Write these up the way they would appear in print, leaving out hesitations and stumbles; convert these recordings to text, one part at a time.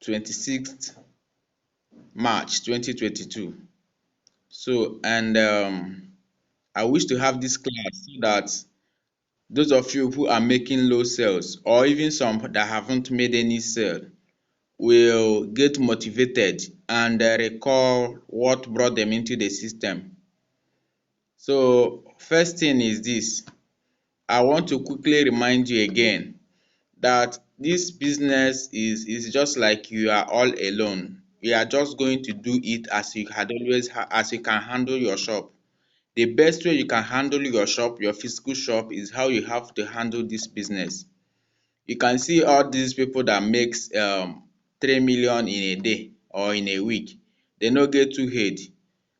26th March 2022. So, and I wish to have this class so that those of you who are making low sales, or even some that haven't made any sale, will get motivated and recall what brought them into the system. So, first thing is this: I want to quickly remind you again that this business is just like you are all alone. You are just going to do it as you had always as you can handle your shop. The best way you can handle your shop, your physical shop, is how you have to handle this business. You can see all these people that makes 3 million in a day or in a week. They no get too head.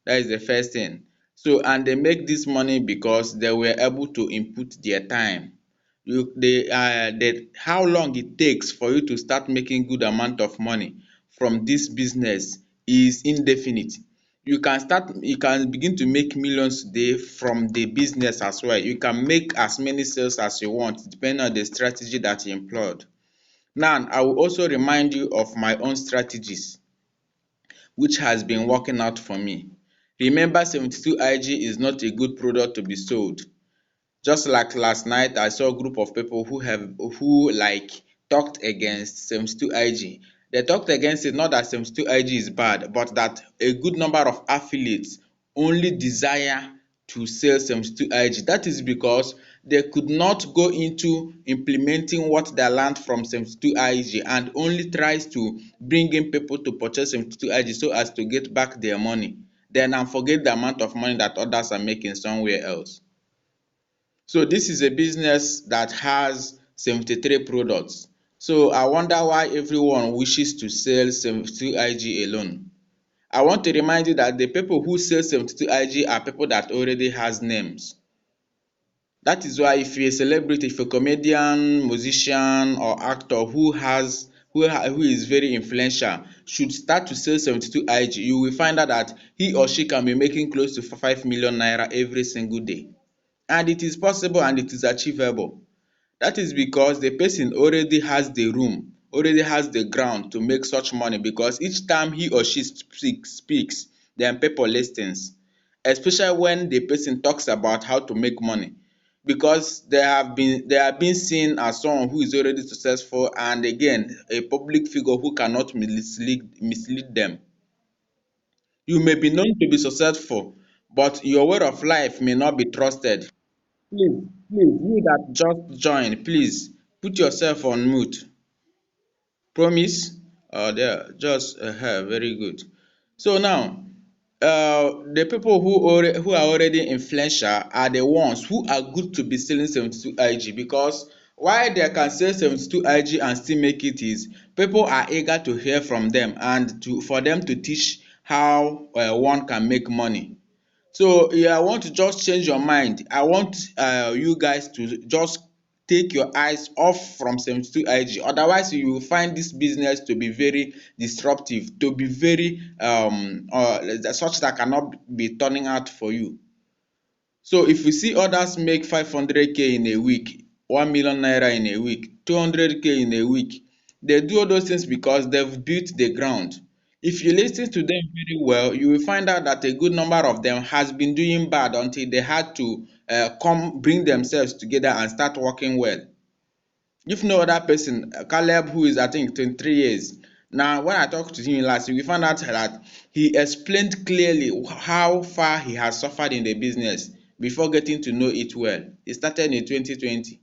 That is the first thing. So, and they make this money because they were able to input their time. How long it takes for you to start making good amount of money from this business is indefinite. You can begin to make millions today from the business as well. You can make as many sales as you want depending on the strategy that you employed. Now, I will also remind you of my own strategies which has been working out for me. Remember, 72IG is not a good product to be sold. Just like last night, I saw a group of people who like talked against 72IG. They talked against it, not that 72IG is bad, but that a good number of affiliates only desire to sell 72IG. That is because they could not go into implementing what they learned from 72IG and only tries to bring in people to purchase 72IG so as to get back their money. Then and forget the amount of money that others are making somewhere else. So this is a business that has 73 products. So I wonder why everyone wishes to sell 72IG alone. I want to remind you that the people who sell 72IG are people that already has names. That is why if you're a celebrity, if you're a comedian, musician or actor who is very influential should start to sell 72IG, you will find out that he or she can be making close to 5 million naira every single day. And it is possible and it is achievable. That is because the person already has the room, already has the ground to make such money, because each time he or she speaks, then people listens, especially when the person talks about how to make money, because they have been seen as someone who is already successful, and again a public figure who cannot mislead them. You may be known to be successful, but your way of life may not be trusted. Please, you that just joined, please put yourself on mute. Promise? There, just very good. So now, the people who are already influential are the ones who are good to be selling 72IG, because why they can sell 72IG and still make it is people are eager to hear from them and for them to teach how one can make money. So yeah, I want to just change your mind. I want you guys to just take your eyes off from 72IG. Otherwise, you will find this business to be very disruptive, to be very such that cannot be turning out for you. So if you see others make 500k in a week, 1 million naira in a week, 200k in a week, they do all those things because they've built the ground. If you listen to them very well, you will find out that a good number of them has been doing bad until they had to come bring themselves together and start working well. If no other person, Caleb, who is I think 23 years. Now, when I talked to him last week, we found out that he explained clearly how far he has suffered in the business before getting to know it well. He started in 2020.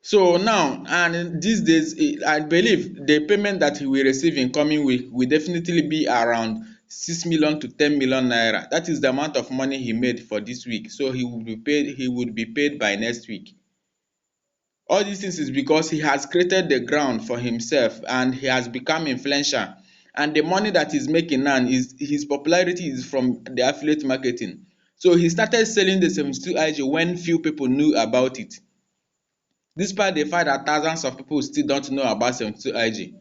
So now, and these days, I believe the payment that he will receive in coming week will definitely be around 6 million to 10 million naira. That is the amount of money he made for this week. So he would be paid by next week. All these things is because he has created the ground for himself and he has become influential. And the money that he's making now is his popularity is from the affiliate marketing. So he started selling the 72IG when few people knew about it. Despite the fact that thousands of people still don't know about 72IG.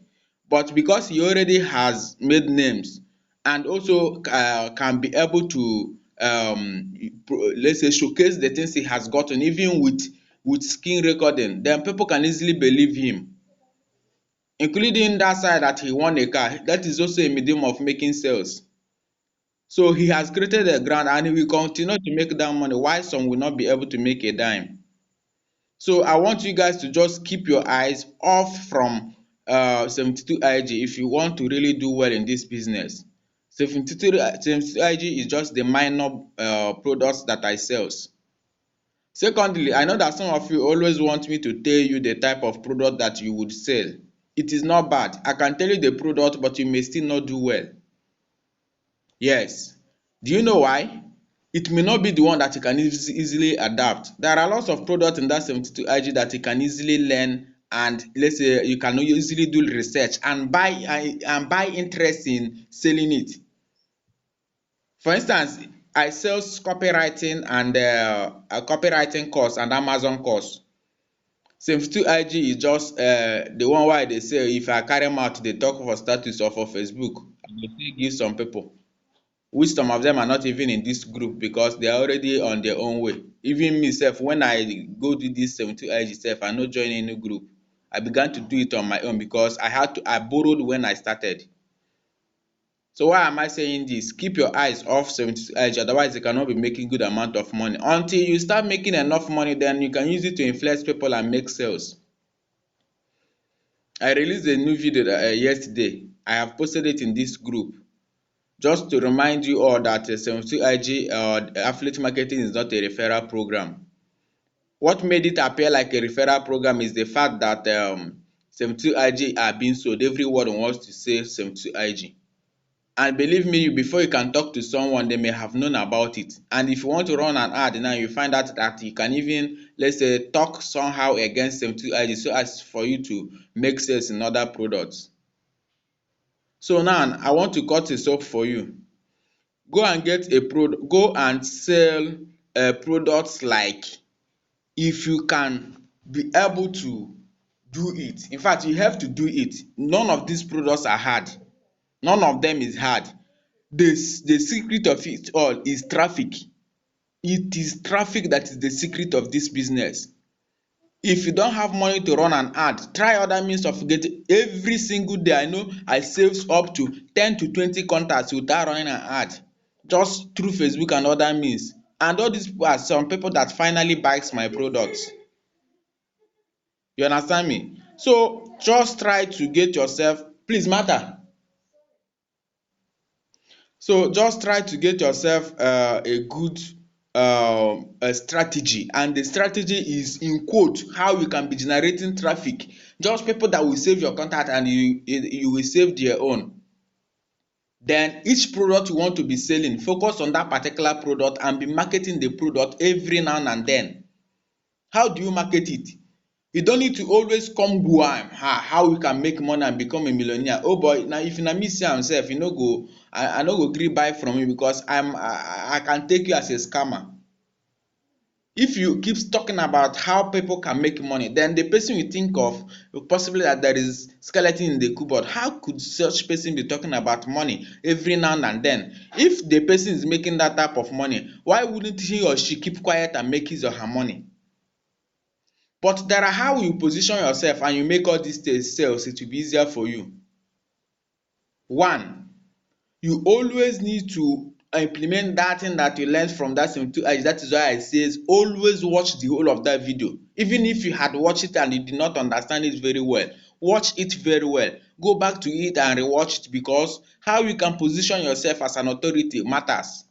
But because he already has made names and also can be able to let's say showcase the things he has gotten even with screen recording, then people can easily believe him. including that side that he won a car. That is also a medium of making sales. So he has created a ground and he will continue to make that money while some will not be able to make a dime. So I want you guys to just keep your eyes off from 72 IG if you want to really do well in this business. 72 IG is just the minor products that I sell. Secondly, I know that some of you always want me to tell you the type of product that you would sell. It is not bad. I can tell you the product, but you may still not do well. Yes. Do you know why? It may not be the one that you can easily adapt. There are lots of products in that 72 IG that you can easily learn, and let's say you can easily do research and buy interest in selling it. For instance, I sell copywriting and a copywriting course and Amazon course. 72 IG is just the one why they say if I carry mouth dey talk for status or for Facebook, I go still give some people, which some of them are not even in this group because they are already on their own way. Even me sef, when I go do this 72 IG sef, I no join any group. I began to do it on my own because I borrowed when I started. So why am I saying this? Keep your eyes off 72 IG, otherwise you cannot be making good amount of money. Until you start making enough money, then you can use it to influence people and make sales. I released a new video yesterday. I have posted it in this group just to remind you all that 72 IG affiliate marketing is not a referral program. What made it appear like a referral program is the fact that 72 IG are being sold. Everyone wants to sell 72 IG. And believe me, before you can talk to someone, they may have known about it. And if you want to run an ad now, you find out that you can even, let's say, talk somehow against 72 IG so as for you to make sales in other products. So now I want to cut this up for you. Go and get a product, go and sell products like, if you can be able to do it. In fact, you have to do it. None of these products are hard. None of them is hard. The secret of it all is traffic. It is traffic that is the secret of this business. If you don't have money to run an ad, try other means of getting. Every single day I know I save up to 10 to 20 contacts without running an ad, just through Facebook and other means. And all these people are some people that finally buys my products. You understand me? So just try to get yourself, please matter. So just try to get yourself a good strategy, and the strategy is in quote how you can be generating traffic. Just people that will save your contact and you will save their own. Then each product you want to be selling, focus on that particular product and be marketing the product every now and then. How do you market it? You don't need to always come guam how you can make money and become a millionaire. Oh boy, now if na me see am sef, you no go, I no go gree buy from you because I can take you as a scammer. If you keep talking about how people can make money, then the person will think of possibly that there is skeleton in the cupboard. How could such person be talking about money every now and then? If the person is making that type of money, why wouldn't he or she keep quiet and make his or her money? But there are how you position yourself and you make all these sales, it will be easier for you. One, you always need to implement that thing that you learned from that 72 hours. That is why I says always watch the whole of that video. Even if you had watched it and you did not understand it very well, watch it very well. Go back to it and rewatch it, because how you can position yourself as an authority matters.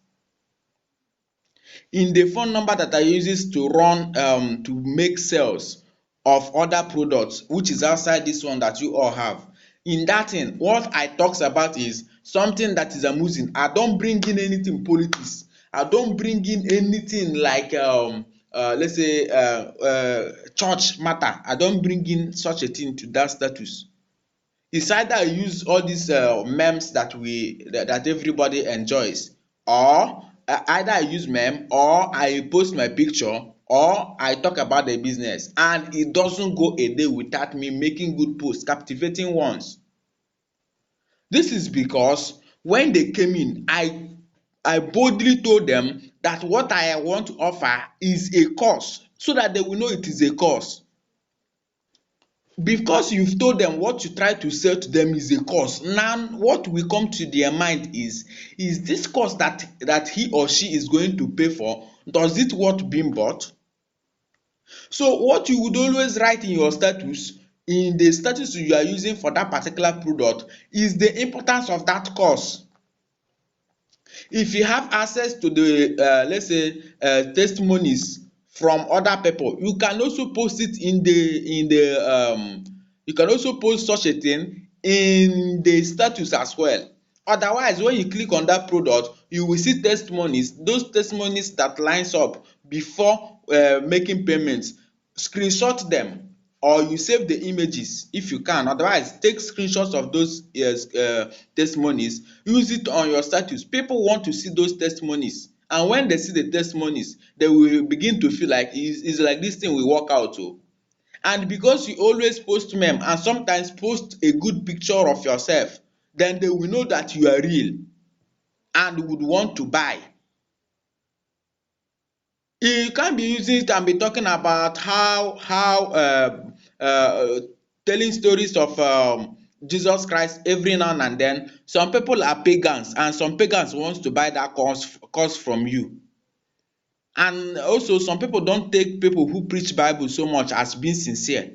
In the phone number that I uses to run to make sales of other products, which is outside this one that you all have, in that thing what I talks about is something that is amusing. I don't bring in anything politics. I don't bring in anything like let's say church matter. I don't bring in such a thing to that status. It's either I use all these memes that everybody enjoys, or either I use meme or I post my picture or I talk about the business, and it doesn't go a day without me making good posts, captivating ones. This is because when they came in, I boldly told them that what I want to offer is a course, so that they will know it is a course. because you've told them what you try to sell to them is a course. Now what will come to their mind is this course that he or she is going to pay for, does it worth being bought? So what you would always write in your status, in the status you are using for that particular product, is the importance of that course. If you have access to the let's say testimonies from other people, you can also post it in the you can also post such a thing in the status as well. Otherwise, when you click on that product, you will see testimonies, those testimonies that lines up before making payments. Screenshot them, or you save the images if you can. Otherwise, take screenshots of those testimonies, use it on your status. People want to see those testimonies, and when they see the testimonies, they will begin to feel like it's like this thing will work out o. And because you always post meme and sometimes post a good picture of yourself, then they will know that you are real and would want to buy. You can't be using it and be talking about how telling stories of Jesus Christ every now and then. Some people are pagans, and some pagans wants to buy that course from you. And also some people don't take people who preach Bible so much as being sincere.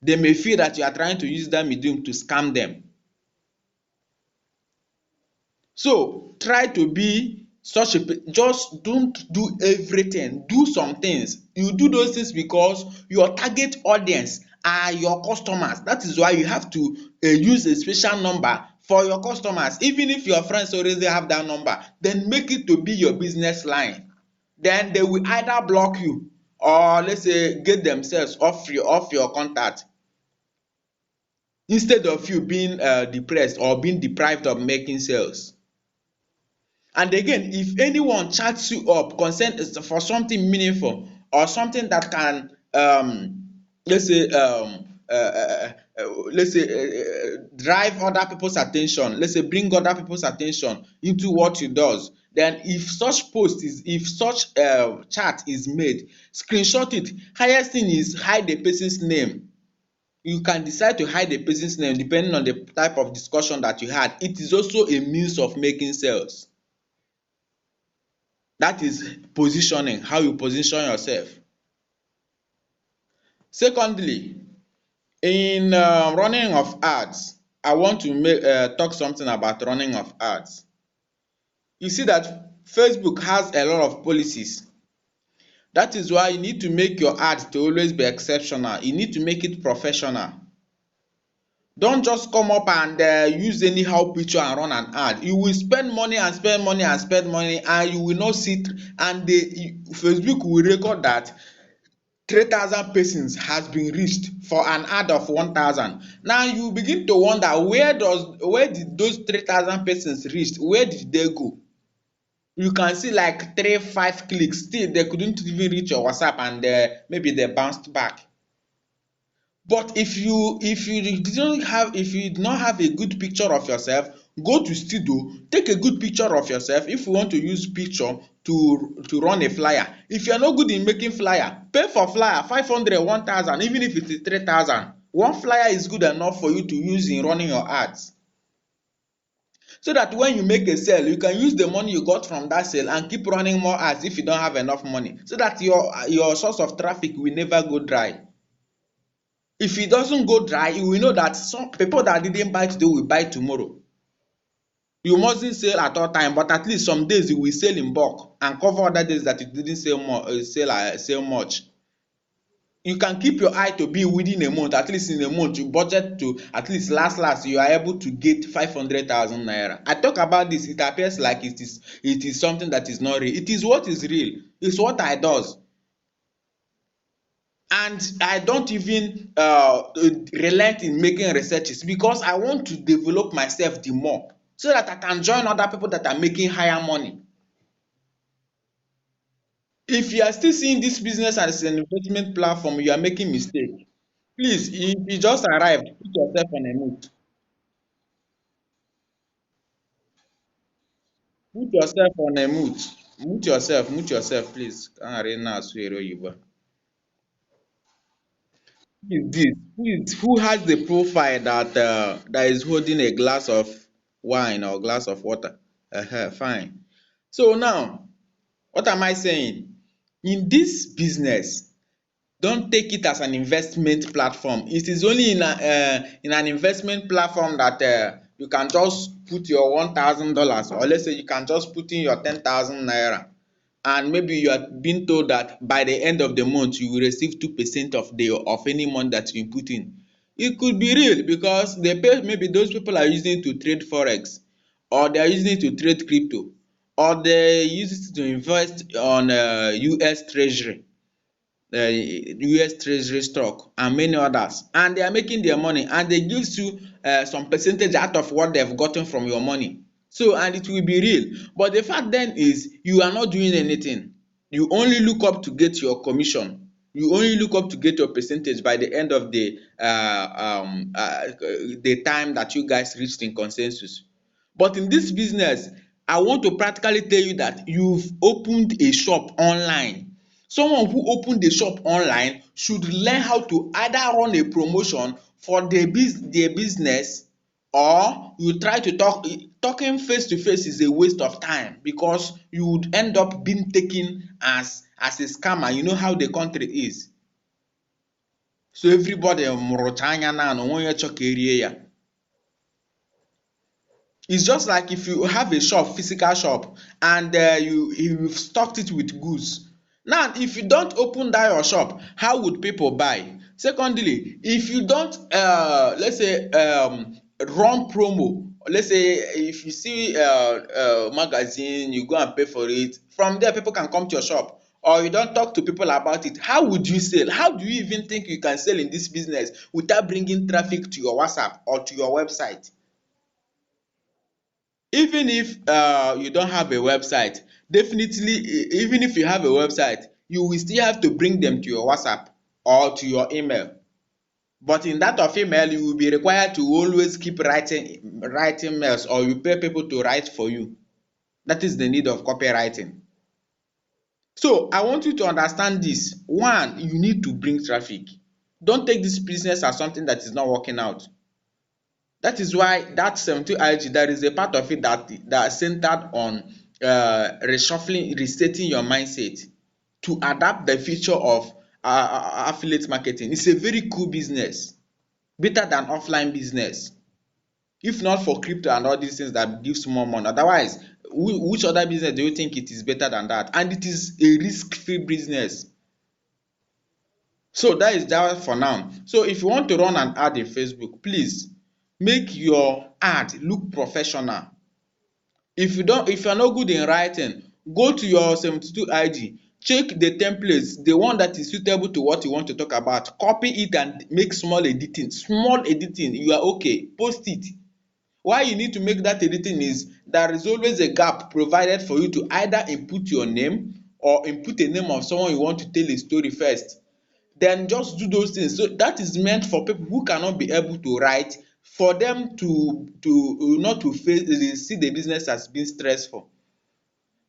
They may feel that you are trying to use that medium to scam them. So try to be such a just don't do everything, do some things. You do those things because your target audience are your customers. That is why you have to use a special number for your customers. Even if your friends already have that number, then make it to be your business line. Then they will either block you, or let's say get themselves off your contact, instead of you being depressed or being deprived of making sales. And again, if anyone chats you up concern for something meaningful, or something that can let's say drive other people's attention, let's say bring other people's attention into what you does, then if such chat is made, screenshot it. Highest thing is hide the person's name. You can decide to hide the person's name depending on the type of discussion that you had. It is also a means of making sales. That is positioning, how you position yourself. Secondly, in running of ads, I want to talk something about running of ads. You see that Facebook has a lot of policies. That is why you need to make your ads to always be exceptional. You need to make it professional. Don't just come up and use anyhow picture and run an ad. You will spend money and spend money and spend money, and you will not see, and Facebook will record that 3,000 persons has been reached for an ad of 1,000. Now you begin to wonder, where did those 3,000 persons reach, where did they go? You can see like 3 5 clicks, still they couldn't even reach your WhatsApp, and maybe they bounced back. But if you did not have a good picture of yourself, go to studio, take a good picture of yourself. If you want to use picture to run a flyer, if you are not good in making flyer, pay for flyer 500, 1,000, even if it is 3,000. One flyer is good enough for you to use in running your ads, so that when you make a sale, you can use the money you got from that sale and keep running more ads if you don't have enough money, so that your source of traffic will never go dry. If it doesn't go dry, you will know that some people that didn't buy today will buy tomorrow. You mustn't sell at all time, but at least some days you will sell in bulk and cover other days that you didn't sell more, sell much. You can keep your eye to be within a month. At least in a month, you budget to at least last you are able to get 500,000 naira. I talk about this, it appears like it is something that is not real. It is what is real. It's what I does. And I don't even relent in making researches, because I want to develop myself the more, so that I can join other people that are making higher money. If you are still seeing this business as an investment platform, you are making mistake. Please, if you just arrived, put yourself on a mute. Put yourself on a mute. Mute yourself, please. Can't arena swear you. Who is this? Who has the profile that is holding a glass of wine or glass of water? Fine. So now, what am I saying? In this business, don't take it as an investment platform. It is only in an investment platform that you can just put your $1,000, or let's say you can just put in your 10,000 naira, and maybe you are being told that by the end of the month you will receive 2% of any money that you put in. It could be real because they pay, maybe those people are using it to trade forex, or they are using it to trade crypto, or they use it to invest on US treasury, US treasury stock and many others, and they are making their money, and they gives you some percentage out of what they've gotten from your money. So, and it will be real, but the fact then is you are not doing anything. You only look up to get your commission. You only look up to get your percentage by the end of the time that you guys reached in consensus. But in this business, I want to practically tell you that you've opened a shop online. Someone who opened a shop online should learn how to either run a promotion for their business, or you try to talking face to face is a waste of time because you would end up being taken as a scammer. You know how the country is. So everybody mụrụcha anya na onwe onye chọ ka erie ya. It's just like if you have a shop, physical shop, and you've stocked it with goods. Now, if you don't open that your shop, how would people buy? Secondly, if you don't, let's say, run promo, let's say if you see magazine, you go and pay for it. From there, people can come to your shop. Or you don't talk to people about it. How would you sell? How do you even think you can sell in this business without bringing traffic to your WhatsApp or to your website? Even if you don't have a website, definitely, even if you have a website, you will still have to bring them to your WhatsApp or to your email. But in that of email, you will be required to always keep writing mails, or you pay people to write for you. That is the need of copywriting. So I want you to understand this. One, you need to bring traffic. Don't take this business as something that is not working out. That is why that 72 IG, there is a part of it that is centered on reshuffling, resetting your mindset to adapt the feature of affiliate marketing. It's a very cool business, better than offline business. If not for crypto and all these things that gives more money, otherwise, which other business do you think it is better than that? And it is a risk-free business. So that is that for now. So if you want to run an ad in Facebook, please make your ad look professional. If you're not good in writing, go to your 72 IG, check the templates, the one that is suitable to what you want to talk about, copy it and make small editing, you are okay, post it. Why you need to make that editing is there is always a gap provided for you to either input your name or input a name of someone you want to tell a story first. Then just do those things. So that is meant for people who cannot be able to write, for them to not to see the business as being stressful.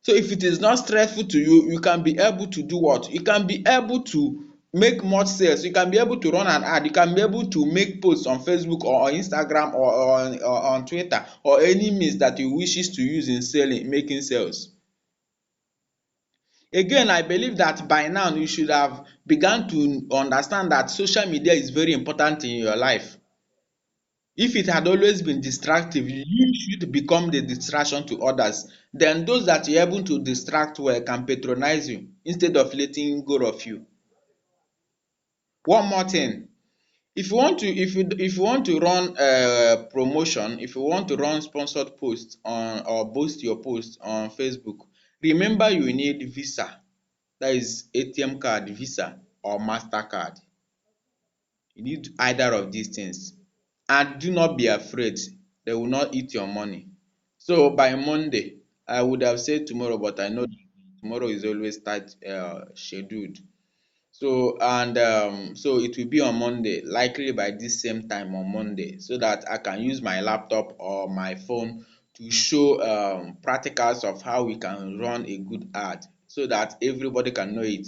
So if it is not stressful to you, you can be able to do what? You can be able to make more sales. You can be able to run an ad. You can be able to make posts on Facebook or on Instagram or on Twitter, or any means that you wishes to use in selling, making sales. Again, I believe that by now you should have begun to understand that social media is very important in your life. If it had always been distractive, you should become the distraction to others. Then those that you're able to distract well can patronize you instead of letting go of you. One more thing. If you want to run promotion, if you want to run sponsored posts on or boost your posts on Facebook, remember you need Visa. That is ATM card, Visa or MasterCard. You need either of these things. And do not be afraid, they will not eat your money. So by Monday, I would have said tomorrow, but I know tomorrow is always tight scheduled. So and so it will be on Monday, likely by this same time on Monday, so that I can use my laptop or my phone to show practicals of how we can run a good ad so that everybody can know it.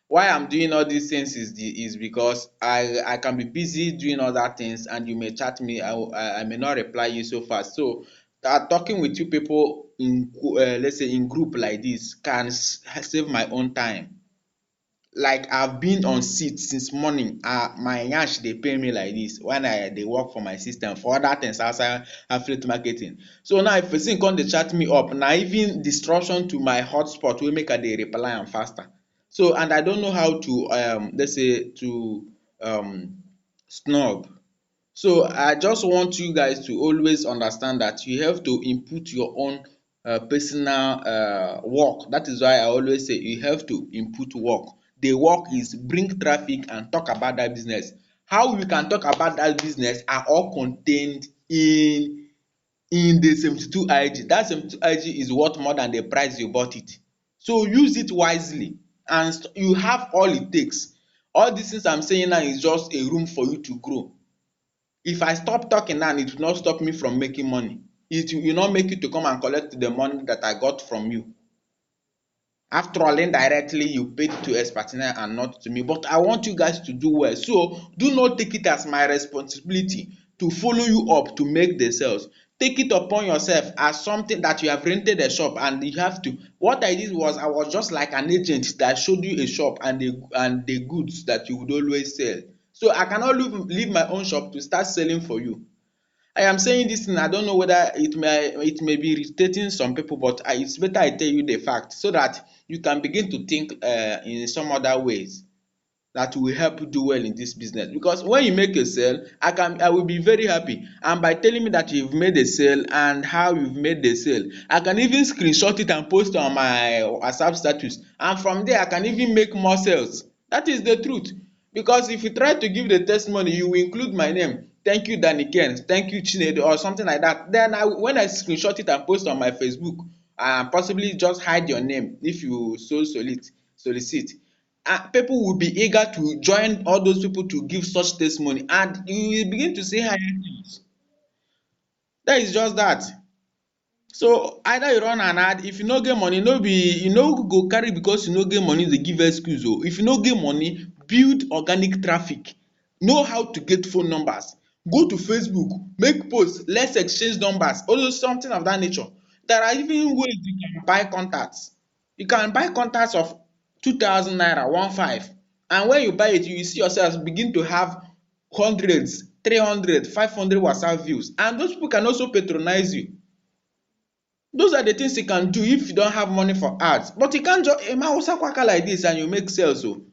Why I'm doing all these things is because I can be busy doing other things, and you may chat me, I may not reply you so fast. So talking with you people in let's say in group like this can save my own time. Like I've been on seat since morning, my yansh dey pay me like this when I dey work for my system for other things outside affiliate marketing. So now if person come dey chat me up, na even disruption to my hotspot wey make I dey reply am faster. So and I don't know how to let's say to um snub. So I just want you guys to always understand that you have to input your own personal work. That is why I always say you have to input work. The work is bring traffic and talk about that business. How we can talk about that business are all contained in the 72 IG. That 72 IG is worth more than the price you bought it. So use it wisely, and you have all it takes. All these things I'm saying now is just a room for you to grow. If I stop talking now, it will not stop me from making money. It will not make you to come and collect the money that I got from you. After all, indirectly you paid to Expatina and not to me. But I want you guys to do well. So do not take it as my responsibility to follow you up to make the sales. Take it upon yourself as something that you have rented a shop and you have to. What I did was I was just like an agent that showed you a shop and the goods that you would always sell. So I cannot leave my own shop to start selling for you. I am saying this thing, I don't know whether it may be irritating some people, but it's better I tell you the fact so that you can begin to think in some other ways that will help you do well in this business. Because when you make a sale, I will be very happy. And by telling me that you've made a sale and how you've made the sale, I can even screenshot it and post on my WhatsApp status. And from there, I can even make more sales. That is the truth. Because if you try to give the testimony, you will include my name. Thank you, Danny Ken. Thank you, Chinedu, or something like that. Then when I screenshot it and post on my Facebook, and possibly just hide your name if you so solicit, people will be eager to join all those people to give such testimony, and you will begin to see higher things. That is just that. So either you run an ad, if you no get money, no be you no go carry because you no get money dey give excuse o. If you no get money, build organic traffic. Know how to get phone numbers. Go to Facebook, make post, let's exchange numbers, or something of that nature. There are even ways you can buy contacts. You can buy contacts of 2,000 naira, 15, and when you buy it, you will see yourself begin to have hundreds, 300, 500 WhatsApp views, and those people can also patronize you. Those are the things you can do if you don't have money for ads. But you can't just Hausa kwaka like this and you make sales o.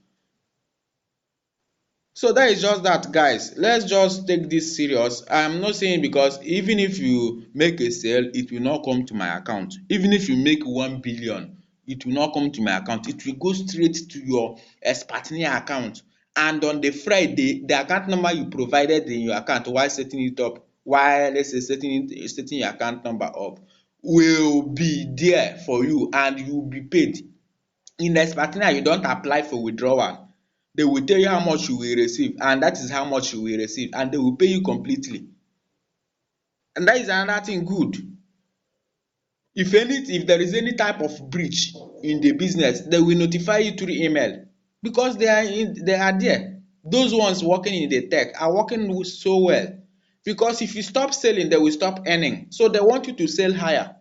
So that is just that, guys. Let's just take this serious. I'm not saying because even if you make a sale, it will not come to my account. Even if you make 1 billion, it will not come to my account. It will go straight to your Expatriate account. And on the Friday, the account number you provided in your account while setting it up, while let's say setting your account number up, will be there for you and you will be paid. In Expatriate, you don't apply for withdrawal. They will tell you how much you will receive, and that is how much you will receive, and they will pay you completely. And that is another thing good. If there is any type of breach in the business, they will notify you through email because they are there. Those ones working in the tech are working so well because if you stop selling, they will stop earning. So they want you to sell higher.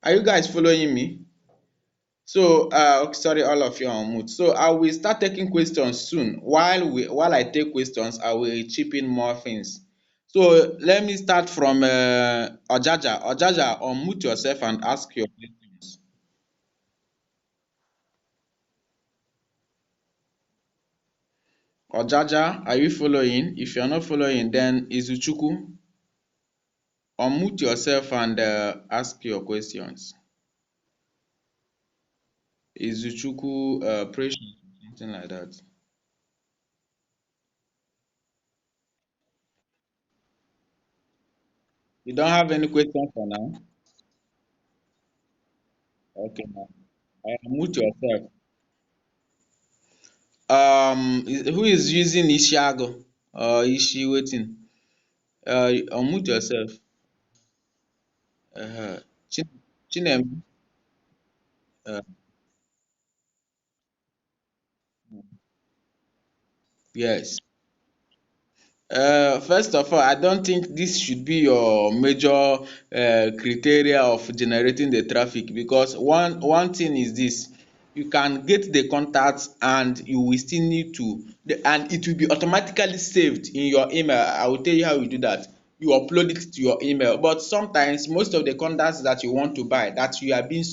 Are you guys following me? So sorry, all of you are on mute. So I will start taking questions soon. While I take questions, I will chip in more things. So let me start from Ojaja. Ojaja, unmute yourself and ask your questions. Ojaja, are you following? If you're not following, then Izuchuku, unmute yourself and ask your questions. Izuchuku, Precious, something like that. You don't have any question for now? Okay, now. Unmute yourself. Who is using Ishiago or Ishi wetin? Unmute yourself. Chin Chinem. Yes. First of all, I don't think this should be your major criteria of generating the traffic, because one thing is this: you can get the contacts and you will still need to and it will be automatically saved in your email. I will tell you how you do that. You upload it to your email, but sometimes most of the contacts that you want to buy, that are being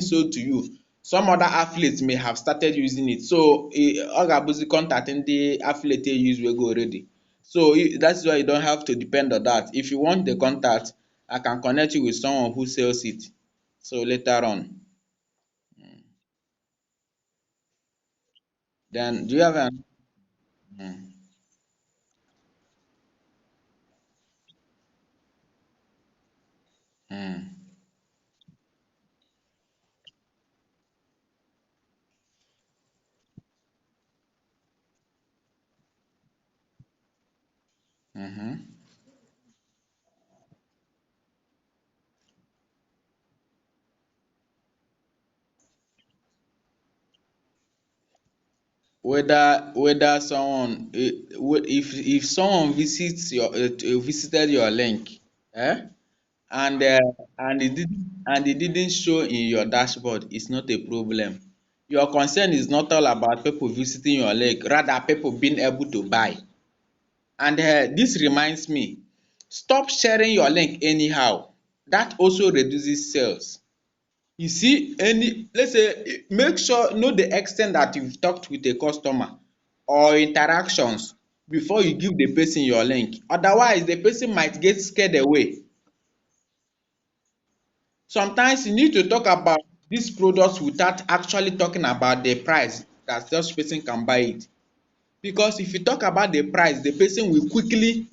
sold to you, some other affiliates may have started using it. So ọ ga-abụzi contact ndị affiliate use wey go already. So that's why you don't have to depend on that. If you want the contact, I can connect you with someone who sells it. So later on. Then do you have an mm, mm, mhm. Whether someone if someone visited your link, eh, and it didn't show in your dashboard, it's not a problem. Your concern is not all about people visiting your link, rather people being able to buy. And this reminds me, stop sharing your link anyhow. That also reduces sales. You see, let's say, make sure know the extent that you've talked with a customer or interactions before you give the person your link. Otherwise, the person might get scared away. Sometimes you need to talk about these products without actually talking about the price that such person can buy it. Because if you talk about the price, the person will quickly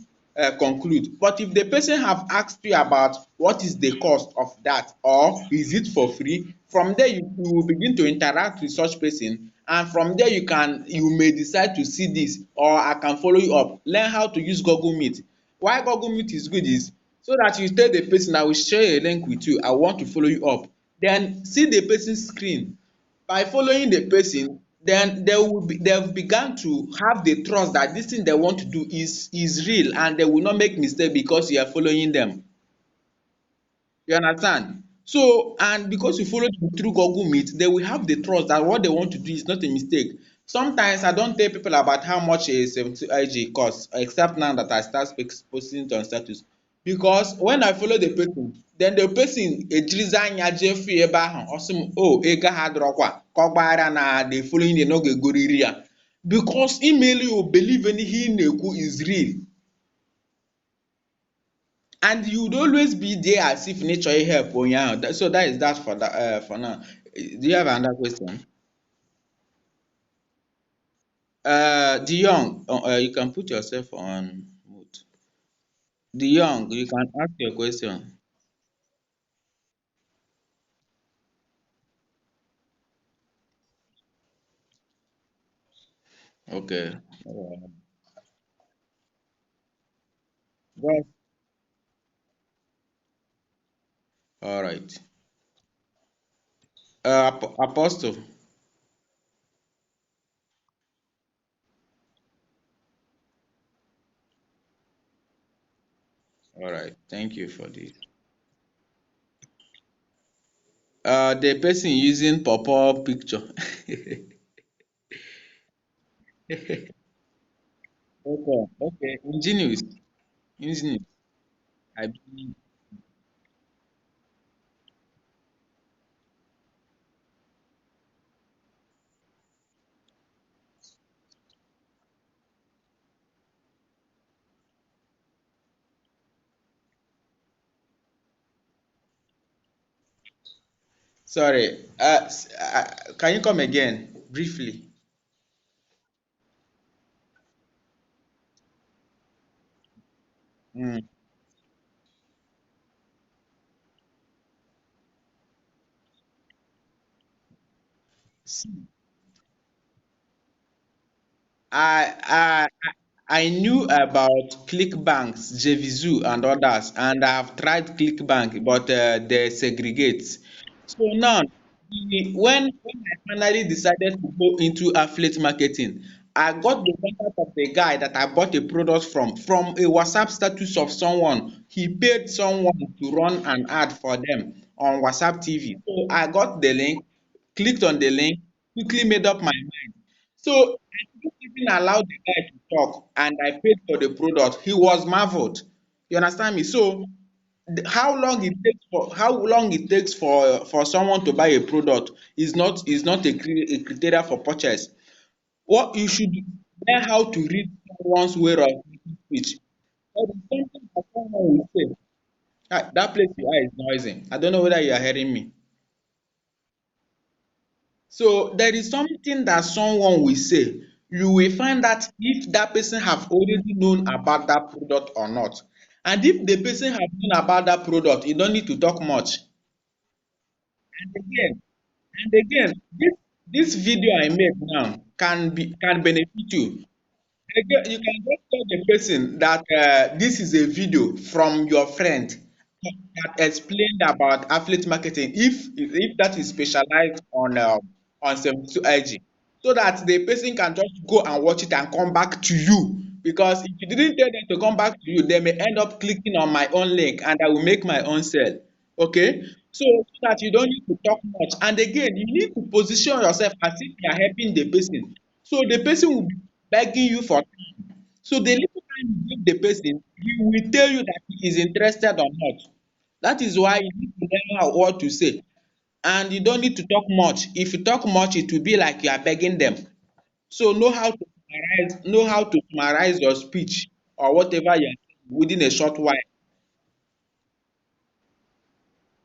conclude. But if the person have asked you about what is the cost of that, or is it for free, from there you will begin to interact with such person, and from there you may decide to see this, or I can follow you up. Learn how to use Google Meet. Why Google Meet is good is so that you tell the person, I will share a link with you, I want to follow you up. Then see the person's screen. By following the person, then they've begun to have the trust that this thing they want to do is real, and they will not make mistake because you are following them. You understand? So, and because you follow them through Google Meet, they will have the trust that what they want to do is not a mistake. Sometimes I don't tell people about how much a 70 IG costs, except now that I start posting it on status. Because when I follow the person, then the person ejirizi anya jee fụ ya ebe ahụ, ọ sị m, o ego ha adịrọkwa ka ọ gbaghara na the following day na ọ ga-egoriri ya. Because email you believe ihe ị na-ekwu is real. And you would always be there as if nature help onye. So that is that for that for now. Do you have another question? De Young, you can put yourself on mute. De Young, you can ask your question. Okay. Well, all right. Apostle. All right. Thank you for this. The person using purple picture. Okay. Okay. Ingenious. Ingenious. I believe. Sorry. Can you come again briefly? Mm. See, I I knew about ClickBanks, JVZoo, and others, and I have tried ClickBank, but they segregate. So now, when I finally decided to go into affiliate marketing, I got the contact of the guy that I bought a product from a WhatsApp status of someone. He paid someone to run an ad for them on WhatsApp TV. So I got the link, clicked on the link, quickly made up my mind. So I didn't even allow the guy to talk, and I paid for the product. He was marveled. You understand me? So how long it takes for someone to buy a product is not a criteria for purchase. What you should learn how to read someone's way of making speech. There is something that someone will say. Ah, that place you are is noisy. I don't know whether you are hearing me. So there is something that someone will say. You will find that if that person have already known about that product or not. And if the person have known about that product, you don't need to talk much. And again, this video I made now can benefit you. Again, you can just tell the person that this is a video from your friend that explained about affiliate marketing if that is specialized on 72IG, so that the person can just go and watch it and come back to you, because if you didn't tell them to come back to you, they may end up clicking on my own link and I will make my own sale. Okay, so that you don't need to talk much, and again you need to position yourself as if you are helping the person, so the person will be begging you for time. So the little time you give the person, he will tell you that he is interested or not. That is why you need to learn what to say. And you don't need to talk much. If you talk much, it will be like you are begging them. So know how to summarize your speech or whatever you are saying within a short while.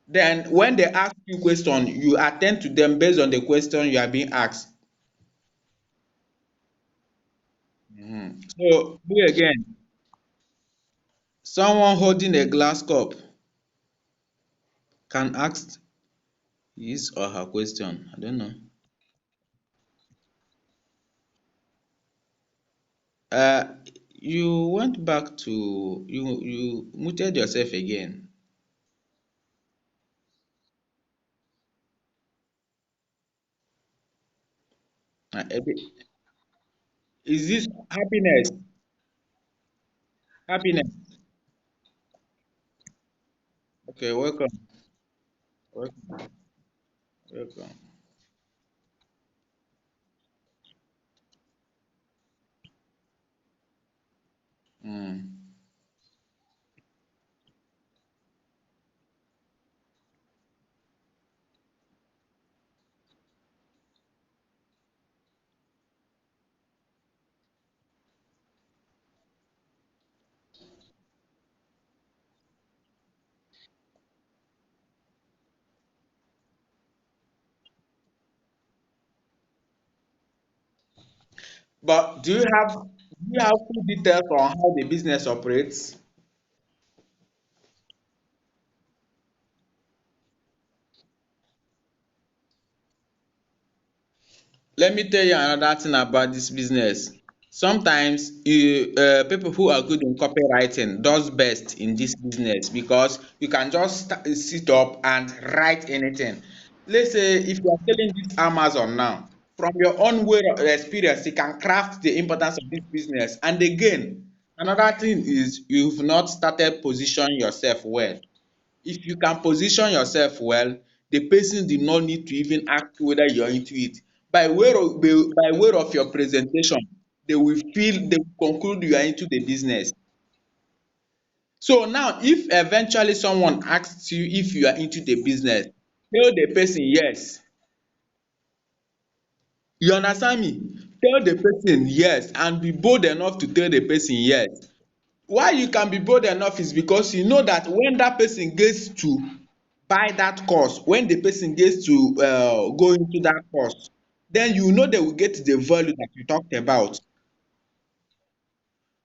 Then when they ask you question, you attend to them based on the question you are being asked. So do again. Someone holding a glass cup can ask his or her question. I don't know. Uh, you went back to you muted yourself again. Is this happiness? Happiness. Okay, welcome. Welcome. Welcome. Mm. But do you have full details on how the business operates? Let me tell you another thing about this business. Sometimes people who are good in copywriting does best in this business, because you can just sit up and write anything. Let's say if you are selling this Amazon now, from your own way of experience, you can craft the importance of this business. And again, another thing is you've not started positioning yourself well. If you can position yourself well, the person did not need to even ask you whether you are into it. By way of your presentation, they will conclude you are into the business. So now if eventually someone asks you if you are into the business, tell the person yes. You understand me? Tell the person yes and be bold enough to tell the person yes. Why you can be bold enough is because you know that when that person gets to buy that course, when the person gets to go into that course, then you know they will get the value that you talked about.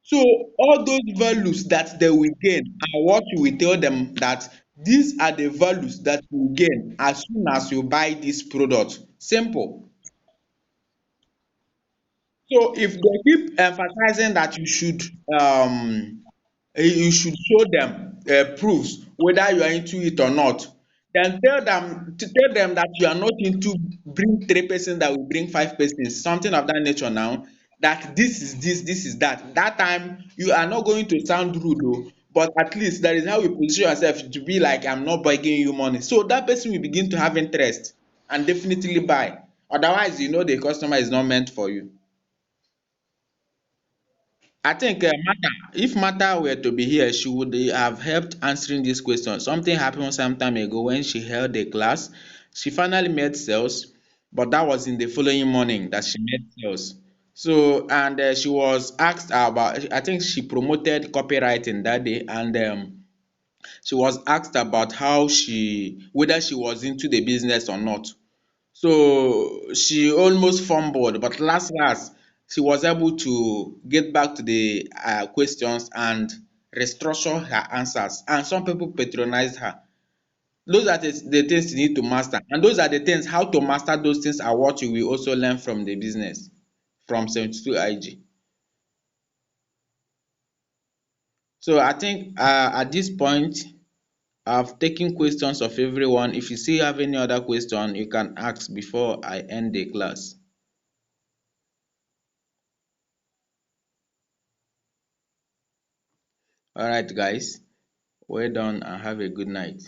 So all those values that they will gain are what you will tell them that these are the values that you will gain as soon as you buy this product. Simple. So if they keep emphasizing that you should show them proofs whether you are into it or not, then tell them that you are not into bring three persons that will bring five persons, something of that nature now. that this is this, this is that. That time you are not going to sound rude o, but at least that is how you position yourself to be like I'm not begging you money. So that person will begin to have interest and definitely buy. Otherwise, you know the customer is not meant for you. I think Martha, if Martha were to be here, she would have helped answering this question. Something happened some time ago when she held a class. She finally made sales, but that was in the following morning that she made sales. So, and she was asked about, I think she promoted copywriting that day, and she was asked about whether she was into the business or not. So she almost fumbled, but last she was able to get back to the questions and restructure her answers. And some people patronized her. Those are the things you need to master, and those are the things how to master those things are what you will also learn from the business from 72 IG. So I think at this point I've taken questions of everyone. If you still have any other question, you can ask before I end the class. All right, guys. Well done and have a good night.